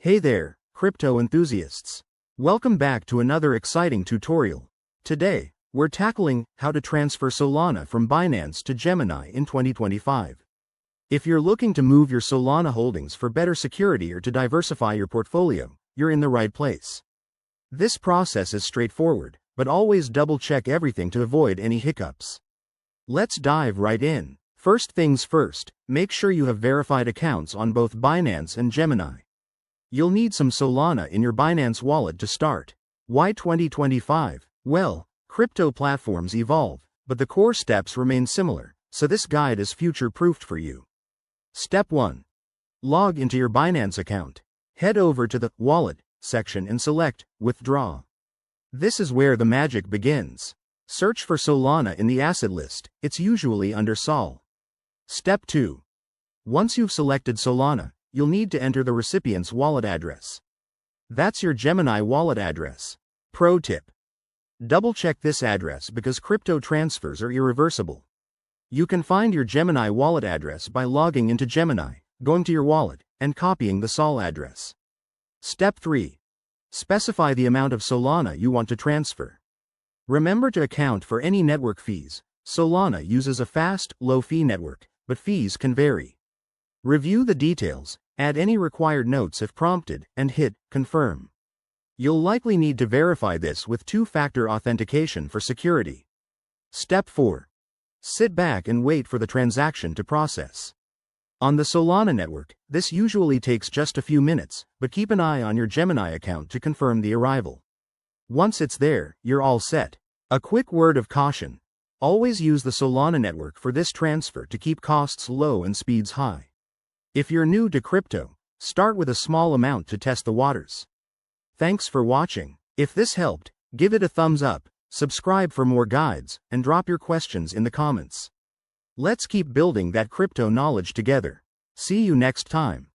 Hey there, crypto enthusiasts. Welcome back to another exciting tutorial. Today, we're tackling how to transfer Solana from Binance to Gemini in 2025. If you're looking to move your Solana holdings for better security or to diversify your portfolio, you're in the right place. This process is straightforward, but always double-check everything to avoid any hiccups. Let's dive right in. First things first, make sure you have verified accounts on both Binance and Gemini. You'll need some Solana in your Binance wallet to start. Why 2025? Well, crypto platforms evolve, but the core steps remain similar, so this guide is future-proofed for you. Step 1. Log into your Binance account. Head over to the Wallet section and select Withdraw. This is where the magic begins. Search for Solana in the asset list, it's usually under Sol. Step 2. Once you've selected Solana, you'll need to enter the recipient's wallet address. That's your Gemini wallet address. Pro tip. Double-check this address because crypto transfers are irreversible. You can find your Gemini wallet address by logging into Gemini, going to your wallet, and copying the Sol address. Step 3. Specify the amount of Solana you want to transfer. Remember to account for any network fees. Solana uses a fast, low-fee network, but fees can vary. Review the details, add any required notes if prompted, and hit Confirm. You'll likely need to verify this with two-factor authentication for security. Step 4. Sit back and wait for the transaction to process. On the Solana network, this usually takes just a few minutes, but keep an eye on your Gemini account to confirm the arrival. Once it's there, you're all set. A quick word of caution. Always use the Solana network for this transfer to keep costs low and speeds high. If you're new to crypto, start with a small amount to test the waters. Thanks for watching. If this helped, give it a thumbs up, subscribe for more guides, and drop your questions in the comments. Let's keep building that crypto knowledge together. See you next time.